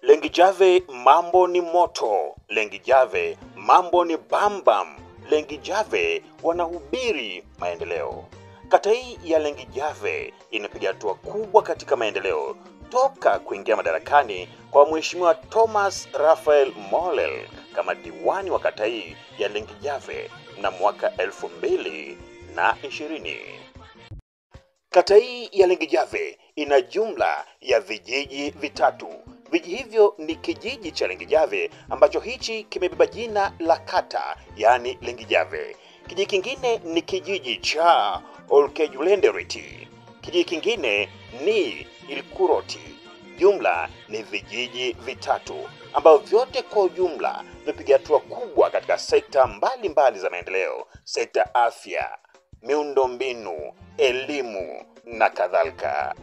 Lengijave mambo ni moto, Lengijave mambo ni bambam, Lengijave wanahubiri maendeleo. Kata hii ya Lengijave inapiga hatua kubwa katika maendeleo toka kuingia madarakani kwa Mheshimiwa Thomas Raphael Mollel kama diwani wa kata hii ya Lengijave mnamo mwaka 2020. Kata hii ya Lengijave ina jumla ya vijiji vitatu. Vijiji hivyo ni kijiji cha Lengijave ambacho hichi kimebeba jina la kata, yani Lengijave. Kijiji kingine ni kijiji cha Olkejulendereti. Kijiji kingine ni Ilkuroti. Jumla ni vijiji vitatu ambao vyote kwa ujumla vimepiga hatua kubwa katika sekta mbalimbali za maendeleo, sekta afya, miundombinu, elimu na kadhalika.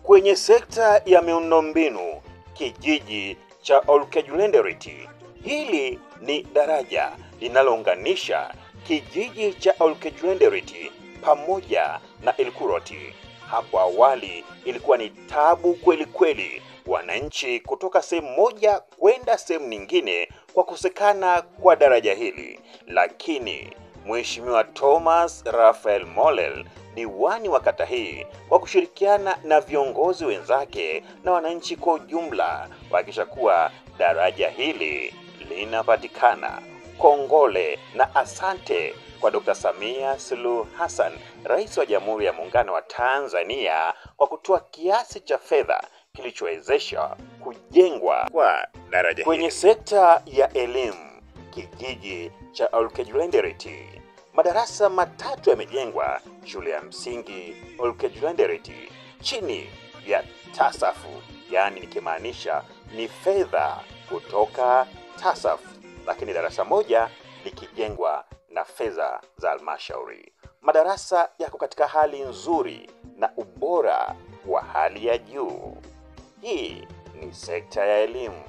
Kwenye sekta ya miundombinu, kijiji cha Olkejulendereti, hili ni daraja linalounganisha kijiji cha Olkejulendereti pamoja na Ilkuroti. Hapo awali ilikuwa ni tabu kweli kweli wananchi kutoka sehemu moja kwenda sehemu nyingine kwa kukosekana kwa daraja hili, lakini Mheshimiwa Thomas Raphael Mollel, diwani wa kata hii, kwa kushirikiana na viongozi wenzake na wananchi kwa ujumla, kuhakikisha kuwa daraja hili linapatikana. Kongole na asante kwa Dr. Samia Suluhu Hassan, Rais wa Jamhuri ya Muungano wa Tanzania, kwa kutoa kiasi cha fedha kilichowezesha kujengwa kwa daraja hili. Kwenye sekta ya elimu, kijiji cha Olkejulendereti, madarasa matatu yamejengwa shule ya msingi Olkejulendereti chini ya TASAFU, yani nikimaanisha ni fedha kutoka TASAFU, lakini darasa moja likijengwa na fedha za halmashauri. Madarasa yako katika hali nzuri na ubora wa hali ya juu. Hii ni sekta ya elimu,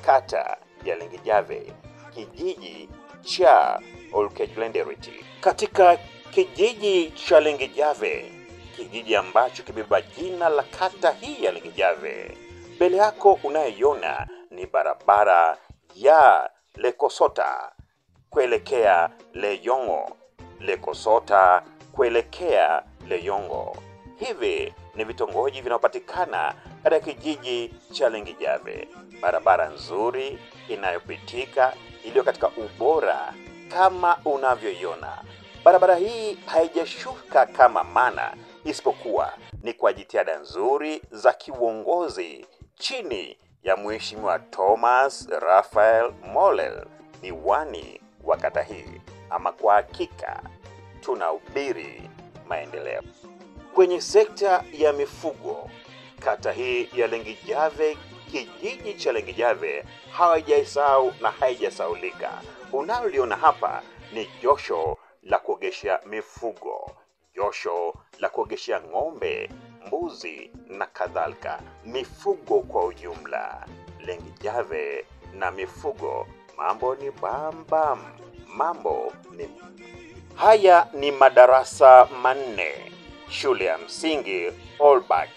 kata ya Lengijave, kijiji cha Olkejulendereti. Katika kijiji cha Lengijave, kijiji ambacho kimebeba jina la kata hii ya Lengijave, mbele yako unayoiona ni barabara ya Lekosota kuelekea Leyongo, Lekosota kuelekea Leyongo. Hivi ni vitongoji vinapatikana katika kijiji cha Lengijave. Barabara nzuri inayopitika iliyo katika ubora kama unavyoiona. Barabara hii haijashuka kama mana, isipokuwa ni kwa jitihada nzuri za kiuongozi chini ya Mheshimiwa Thomas Raphael Mollel, diwani wa kata hii. Ama kwa hakika tunahubiri maendeleo. Kwenye sekta ya mifugo, kata hii ya Lengijave, kijiji cha Lengijave, hawajaisahau na haijasaulika. Unaloliona hapa ni josho la kuogesha mifugo, josho la kuogesha ng'ombe, mbuzi na kadhalika, mifugo kwa ujumla. Lengijave na mifugo, mambo ni bambam, mambo ni. Haya ni madarasa manne shule ya msingi Olbak,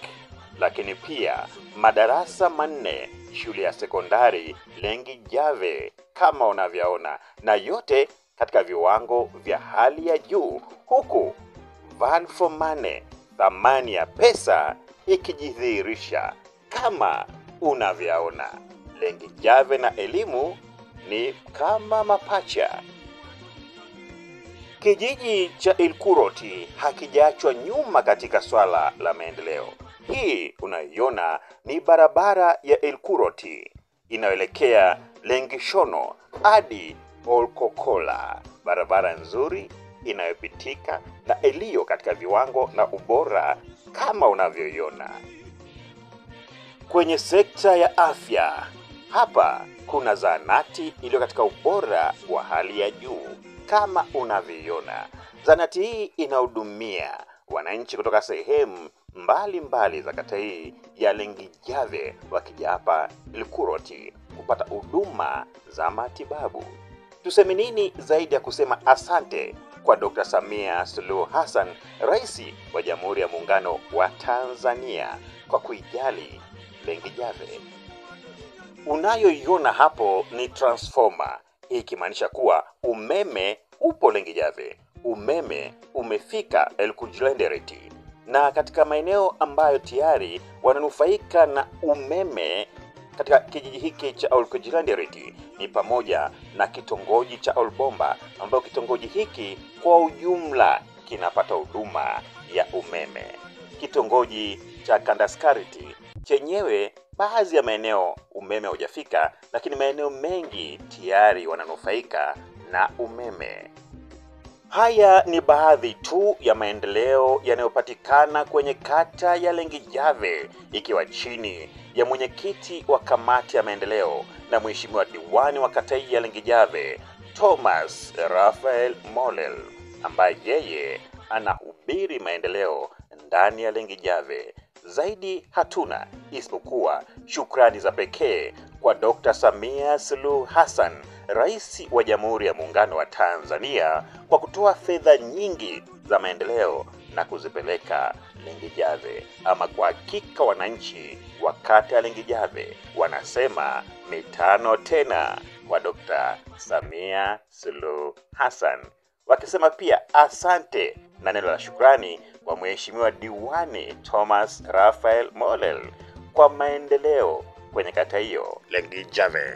lakini pia madarasa manne shule ya sekondari Lengijave kama unavyoona, na yote katika viwango vya hali ya juu, huku value for money, thamani ya pesa, ikijidhihirisha kama unavyoona. Lengijave na elimu ni kama mapacha. Kijiji cha Ilkuroti hakijaachwa nyuma katika swala la maendeleo. Hii unaiona ni barabara ya Ilkuroti inayoelekea Lengishono hadi Olkokola. Barabara nzuri inayopitika na iliyo katika viwango na ubora kama unavyoiona. Kwenye sekta ya afya, hapa kuna zahanati iliyo katika ubora wa hali ya juu kama unavyoiona. Zahanati hii inahudumia wananchi kutoka sehemu mbalimbali za kata hii ya Lengijave wakija hapa Ilkuroti kupata huduma za matibabu. Tuseme nini zaidi ya kusema asante kwa Dr. Samia Suluhu Hassan, Rais wa Jamhuri ya Muungano wa Tanzania, kwa kuijali Lengijave. Unayoiona hapo ni transformer, ikimaanisha kuwa umeme upo Lengijave. Umeme umefika Elkujilendereti, na katika maeneo ambayo tayari wananufaika na umeme katika kijiji hiki cha Elkujilendereti ni pamoja na kitongoji cha Olbomba, ambayo kitongoji hiki kwa ujumla kinapata huduma ya umeme. Kitongoji cha Kandaskariti chenyewe baadhi ya maeneo umeme hujafika, lakini maeneo mengi tayari wananufaika na umeme. Haya ni baadhi tu ya maendeleo yanayopatikana kwenye kata ya Lengijave, ikiwa chini ya mwenyekiti wa kamati ya maendeleo na mheshimiwa diwani wa kata hii ya Lengijave, Thomas Raphael Molel, ambaye yeye anahubiri maendeleo ndani ya Lengijave. Zaidi hatuna isipokuwa shukrani za pekee kwa Dr. Samia Suluhu Hassan, Rais wa Jamhuri ya Muungano wa Tanzania, kwa kutoa fedha nyingi za maendeleo na kuzipeleka Lengijave. Ama kwa hakika wananchi wa kata ya Lengijave wanasema mitano tena kwa Dr. Samia Suluhu Hassan, wakisema pia asante na neno la shukrani kwa mheshimiwa diwani Thomas Raphael Molel kwa maendeleo kwenye kata hiyo Lengijave.